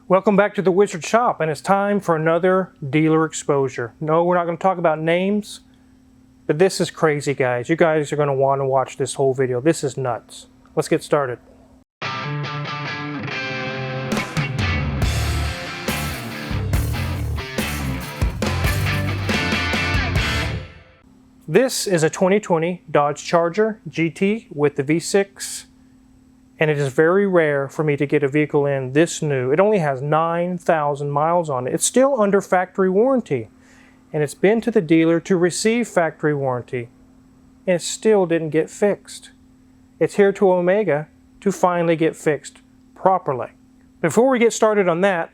Welcome back to the Wizard Shop, and it's time for another dealer exposure. No, we're not going to talk about names, but this is crazy, guys. You guys are going to want to watch this whole video. This is nuts. Let's get started. This is a 2020 Dodge Charger GT with the V6. And it is very rare for me to get a vehicle in this new. It only has 9,000 miles on it. It's still under factory warranty. And it's been to the dealer to receive factory warranty. And it still didn't get fixed. It's here to Omega to finally get fixed properly. Before we get started on that,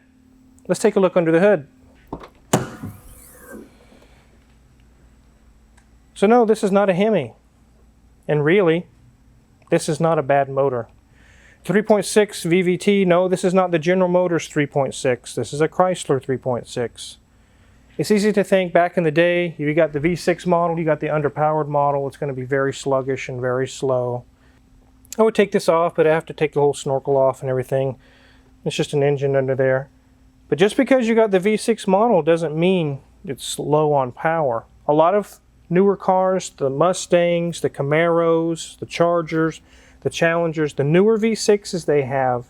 let's take a look under the hood. So no, this is not a Hemi. And really, this is not a bad motor. 3.6 VVT, no, this is not the General Motors 3.6. This is a Chrysler 3.6. It's easy to think back in the day, you got the V6 model, you got the underpowered model, it's going to be very sluggish and very slow. I would take this off, but I have to take the whole snorkel off and everything. It's just an engine under there. But just because you got the V6 model doesn't mean it's low on power. A lot of newer cars, the Mustangs, the Camaros, the Chargers, the Challengers, the newer V6s they have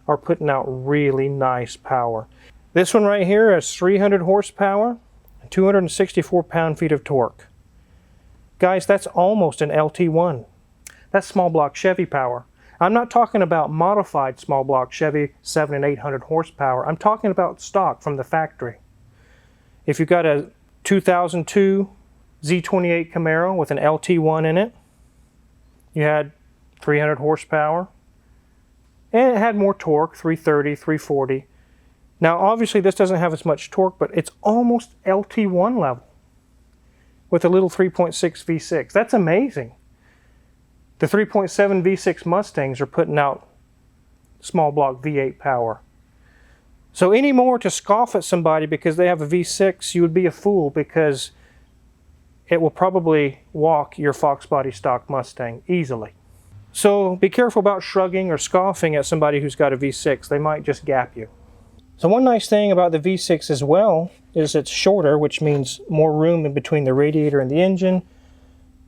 are putting out really nice power. This one right here has 300 horsepower and 264 pound-feet of torque. Guys, that's almost an LT1. That's small block Chevy power. I'm not talking about modified small block Chevy 700 and 800 horsepower. I'm talking about stock from the factory. If you've got a 2002 Z28 Camaro with an LT1 in it, you had 300 horsepower, and it had more torque, 330, 340. Now obviously this doesn't have as much torque, but it's almost LT1 level with a little 3.6 V6. That's amazing. The 3.7 V6 Mustangs are putting out small block V8 power. So any more to scoff at somebody because they have a V6, you would be a fool, because it will probably walk your Fox body stock Mustang easily. So be careful about shrugging or scoffing at somebody who's got a V6. They might just gap you. So one nice thing about the V6 as well is it's shorter, which means more room in between the radiator and the engine.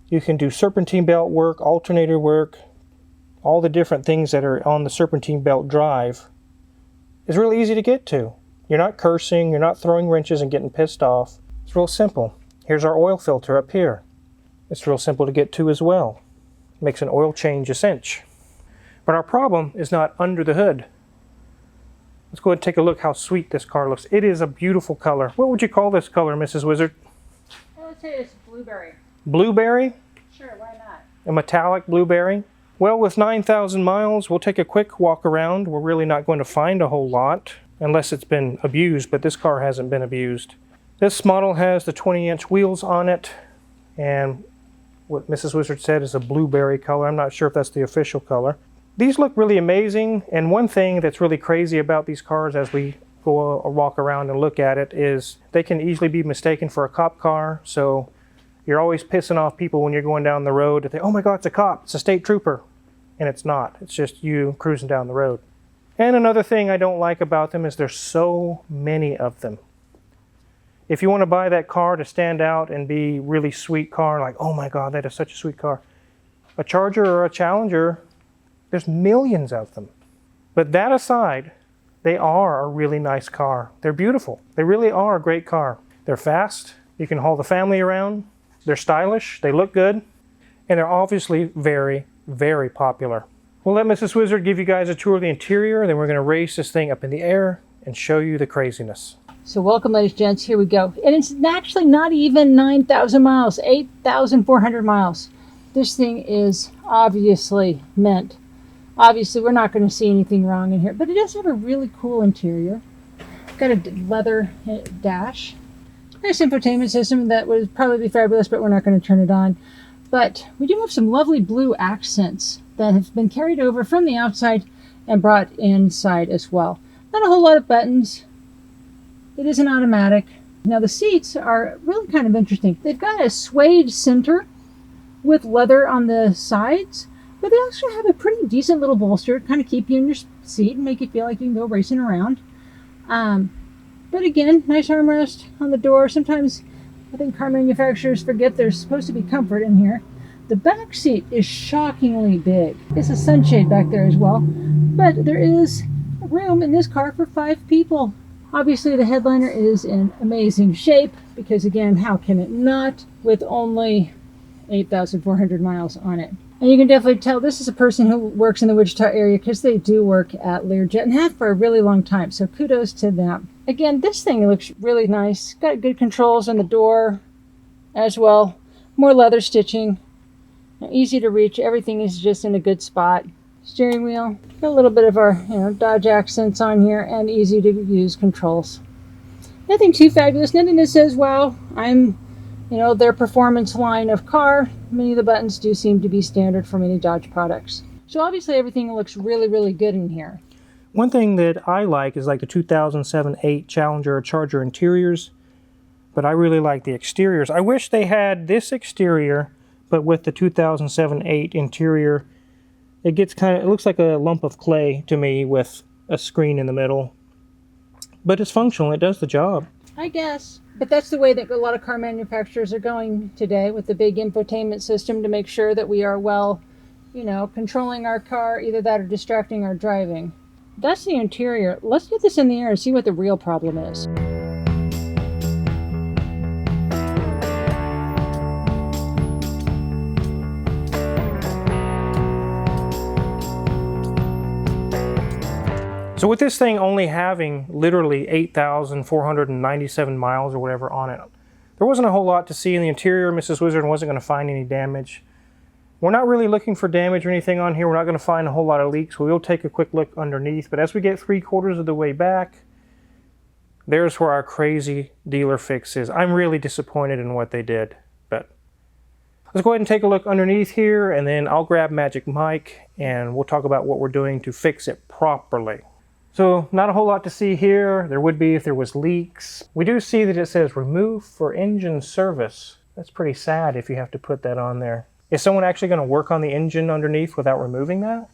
You can do serpentine belt work, alternator work, all the different things that are on the serpentine belt drive. It's really easy to get to. You're not cursing, you're not throwing wrenches and getting pissed off. It's real simple. Here's our oil filter up here. It's real simple to get to as well. Makes an oil change a cinch. But our problem is not under the hood. Let's go ahead and take a look how sweet this car looks. It is a beautiful color. What would you call this color, Mrs. Wizard? I would say it's blueberry. Blueberry? Sure, why not? A metallic blueberry? Well, with 9,000 miles, we'll take a quick walk around. We're really not going to find a whole lot unless it's been abused, but this car hasn't been abused. This model has the 20-inch wheels on it, and what Mrs. Wizard said is a blueberry color. I'm not sure if that's the official color. These look really amazing, and one thing that's really crazy about these cars as we go a walk around and look at it is they can easily be mistaken for a cop car. So you're always pissing off people when you're going down the road that they, oh my God, it's a cop, it's a state trooper. And it's not. It's just you cruising down the road. And another thing I don't like about them is there's so many of them. If you want to buy that car to stand out and be really sweet car, like, oh my God, that is such a sweet car. A Charger or a Challenger, there's millions of them. But that aside, they are a really nice car. They're beautiful. They really are a great car. They're fast. You can haul the family around. They're stylish. They look good. And they're obviously very, very popular. We'll let Mrs. Wizard give you guys a tour of the interior. Then we're going to raise this thing up in the air and show you the craziness. So welcome, ladies and gents, here we go. And it's actually not even 9,000 miles, 8,400 miles. This thing is obviously mint. Obviously, we're not going to see anything wrong in here, but it does have a really cool interior. Got a leather dash. Nice infotainment system that would probably be fabulous, but we're not going to turn it on. But we do have some lovely blue accents that have been carried over from the outside and brought inside as well. Not a whole lot of buttons. It is an automatic. Now the seats are really kind of interesting. They've got a suede center with leather on the sides, but they also have a pretty decent little bolster to kind of keep you in your seat and make you feel like you can go racing around. But again, nice armrest on the door. Sometimes I think car manufacturers forget there's supposed to be comfort in here. The back seat is shockingly big. It's a sunshade back there as well. But there is room in this car for 5 people. Obviously, the headliner is in amazing shape because, again, how can it not with only 8,400 miles on it? And you can definitely tell this is a person who works in the Wichita area because they do work at Learjet and have for a really long time. So kudos to them. Again, this thing looks really nice. Got good controls on the door as well. More leather stitching. Easy to reach. Everything is just in a good spot. Steering wheel. Got a little bit of our Dodge accents on here and easy to use controls. Nothing too fabulous. Nothing that says, wow, I'm their performance line of car. Many of the buttons do seem to be standard for many Dodge products. So obviously everything looks really, really good in here. One thing that I like is like the 2007-8 Challenger or Charger interiors, but I really like the exteriors. I wish they had this exterior, but with the 2007-8 interior, it looks like a lump of clay to me with a screen in the middle. But it's functional, it does the job. I guess. But that's the way that a lot of car manufacturers are going today, with the big infotainment system to make sure that we are well, controlling our car, either that or distracting our driving. That's the interior. Let's get this in the air and see what the real problem is. So with this thing only having literally 8,497 miles or whatever on it, there wasn't a whole lot to see in the interior. Mrs. Wizard wasn't going to find any damage. We're not really looking for damage or anything on here. We're not going to find a whole lot of leaks. We will take a quick look underneath, but as we get 3/4 of the way back, there's where our crazy dealer fix is. I'm really disappointed in what they did, but let's go ahead and take a look underneath here, and then I'll grab Magic Mike and we'll talk about what we're doing to fix it properly. So not a whole lot to see here. There would be if there was leaks. We do see that it says remove for engine service. That's pretty sad if you have to put that on there. Is someone actually going to work on the engine underneath without removing that?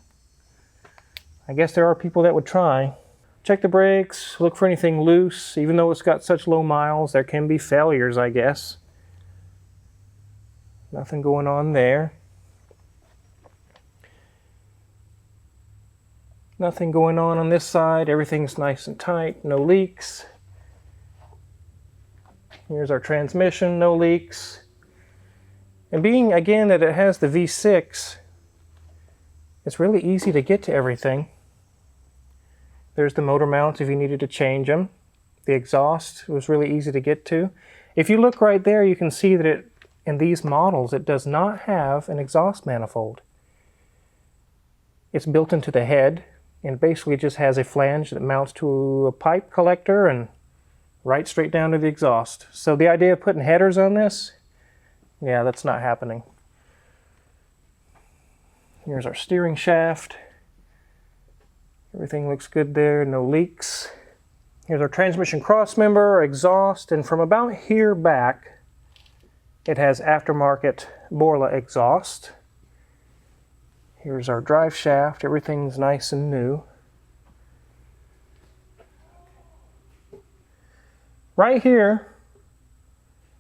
I guess there are people that would try. Check the brakes, look for anything loose. Even though it's got such low miles, there can be failures, I guess. Nothing going on there. Nothing going on this side. Everything's nice and tight. No leaks. Here's our transmission. No leaks. And being, again, that it has the V6, it's really easy to get to everything. There's the motor mounts if you needed to change them. The exhaust was really easy to get to. If you look right there, you can see that in these models, it does not have an exhaust manifold. It's built into the head. And basically just has a flange that mounts to a pipe collector and right straight down to the exhaust. So the idea of putting headers on this, yeah, that's not happening. Here's our steering shaft. Everything looks good there, no leaks. Here's our transmission crossmember, exhaust, and from about here back, it has aftermarket Borla exhaust. Here's our drive shaft. Everything's nice and new. Right here,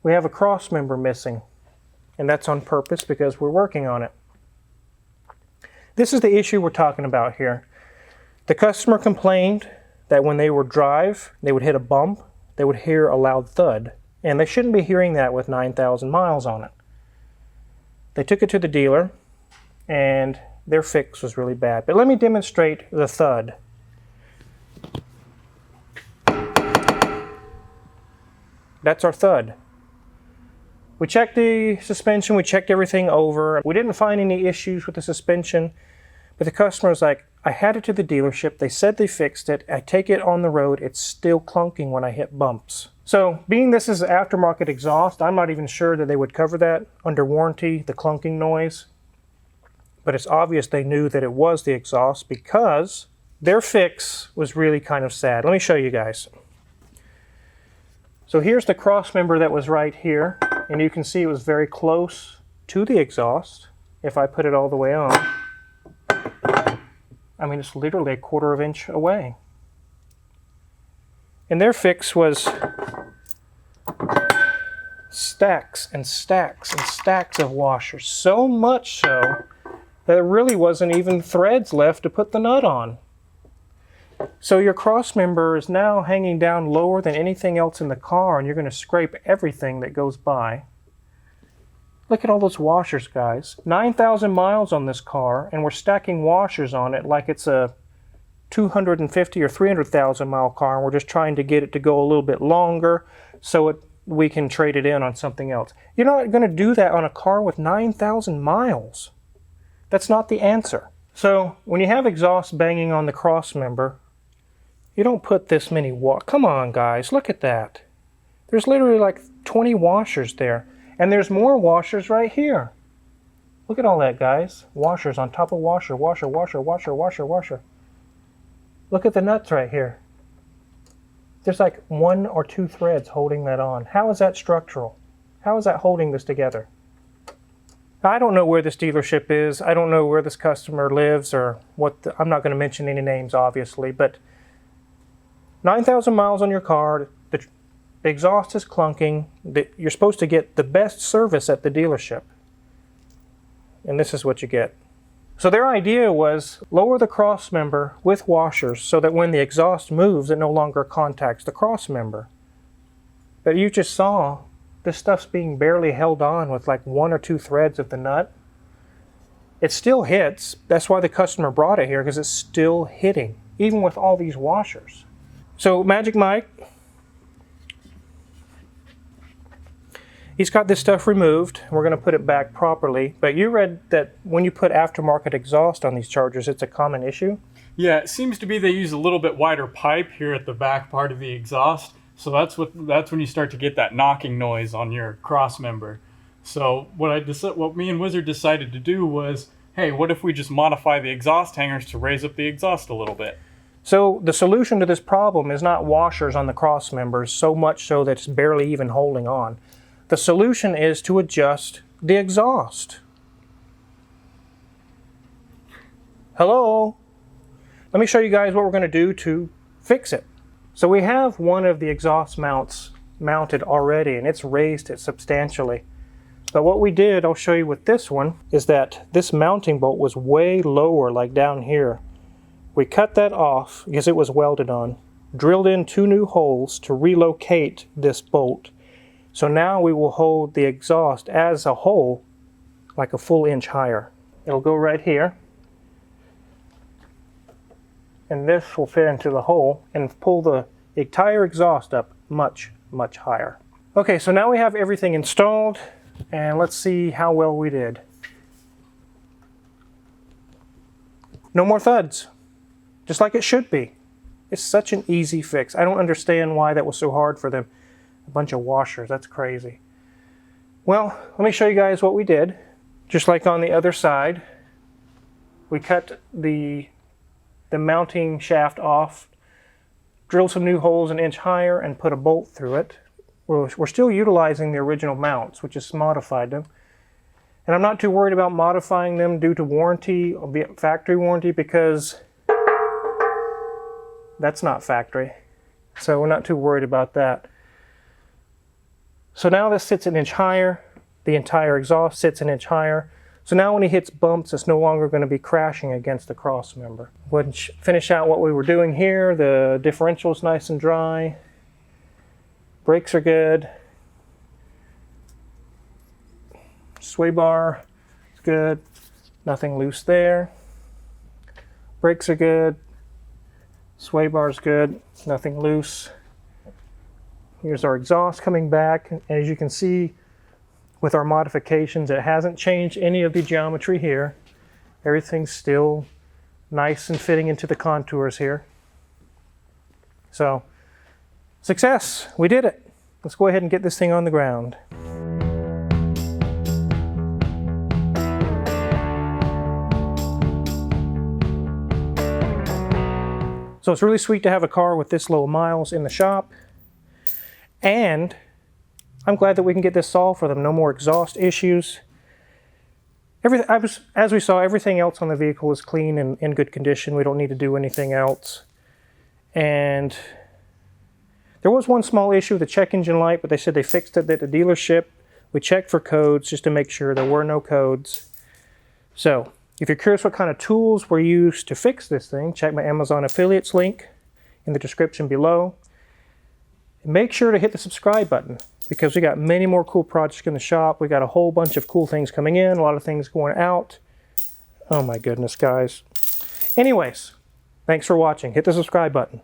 we have a cross member missing, and that's on purpose because we're working on it. This is the issue we're talking about here. The customer complained that when they would drive, they would hit a bump, they would hear a loud thud, and they shouldn't be hearing that with 9,000 miles on it. They took it to the dealer, and their fix was really bad. But let me demonstrate the thud. That's our thud. We checked the suspension, we checked everything over. We didn't find any issues with the suspension, but the customer was like, I had it to the dealership, they said they fixed it, I take it on the road, it's still clunking when I hit bumps. So, being this is aftermarket exhaust, I'm not even sure that they would cover that under warranty, the clunking noise. But it's obvious they knew that it was the exhaust because their fix was really kind of sad. Let me show you guys. So here's the cross member that was right here, and you can see it was very close to the exhaust. If I put it all the way on, I mean, it's literally a 1/4 inch away. And their fix was stacks and stacks and stacks of washers. So much so that there really wasn't even threads left to put the nut on. So your cross member is now hanging down lower than anything else in the car, and you're going to scrape everything that goes by. Look at all those washers, guys. 9,000 miles on this car, and we're stacking washers on it like it's a 250 or 300,000 mile car, and we're just trying to get it to go a little bit longer so we can trade it in on something else. You're not going to do that on a car with 9,000 miles. That's not the answer. So when you have exhaust banging on the cross member, you don't put this many come on, guys, look at that. There's literally like 20 washers there, and there's more washers right here. Look at all that, guys. Washers on top of washer, washer, washer, washer, washer, washer. Look at the nuts right here. There's like 1 or 2 threads holding that on. How is that structural? How is that holding this together? I don't know where this dealership is. I don't know where this customer lives or what. I'm not going to mention any names, obviously, but 9,000 miles on your car, the exhaust is clunking. You're supposed to get the best service at the dealership. And this is what you get. So their idea was lower the cross member with washers so that when the exhaust moves, it no longer contacts the cross member. But you just saw this stuff's being barely held on with like 1 or 2 threads of the nut. It still hits. That's why the customer brought it here, because it's still hitting, even with all these washers. So Magic Mike, he's got this stuff removed. We're going to put it back properly. But you read that when you put aftermarket exhaust on these Chargers, it's a common issue? Yeah, it seems to be they use a little bit wider pipe here at the back part of the exhaust. So that's when you start to get that knocking noise on your cross member. So what me and Wizard decided to do was, hey, what if we just modify the exhaust hangers to raise up the exhaust a little bit? So the solution to this problem is not washers on the cross members, so much so that it's barely even holding on. The solution is to adjust the exhaust. Hello? Let me show you guys what we're going to do to fix it. So we have one of the exhaust mounts mounted already, and it's raised it substantially. But what we did, I'll show you with this one, is that this mounting bolt was way lower, like down here. We cut that off because it was welded on, drilled in 2 new holes to relocate this bolt. So now we will hold the exhaust as a whole like a full inch higher. It'll go right here. And this will fit into the hole and pull the entire exhaust up much, much higher. Okay, so now we have everything installed, and let's see how well we did. No more thuds. Just like it should be. It's such an easy fix. I don't understand why that was so hard for them. A bunch of washers, that's crazy. Well, let me show you guys what we did. Just like on the other side, we cut the mounting shaft off, drilled some new holes an inch higher, and put a bolt through it. We're still utilizing the original mounts, which just modified them. And I'm not too worried about modifying them due to warranty, factory warranty, because that's not factory. So we're not too worried about that. So now this sits an inch higher. The entire exhaust sits an inch higher. So now when he hits bumps, it's no longer going to be crashing against the cross member. We'll finish out what we were doing here. The differential is nice and dry. Brakes are good. Sway bar is good. Nothing loose there. Brakes are good. Sway bar is good. Nothing loose. Here's our exhaust coming back. As you can see, with our modifications, it hasn't changed any of the geometry here. Everything's still nice and fitting into the contours here. So, success! We did it! Let's go ahead and get this thing on the ground. So it's really sweet to have a car with this low miles in the shop. And I'm glad that we can get this solved for them. No more exhaust issues. As we saw, everything else on the vehicle is clean and in good condition. We don't need to do anything else. And There was one small issue with the check engine light, but they said they fixed it at the dealership. We checked for codes just to make sure there were no codes. So, if you're curious what kind of tools were used to fix this thing, check my Amazon affiliates link in the description below. And make sure to hit the subscribe button because we got many more cool projects in the shop. We got a whole bunch of cool things coming in, a lot of things going out. Oh my goodness, guys. Anyways, thanks for watching. Hit the subscribe button.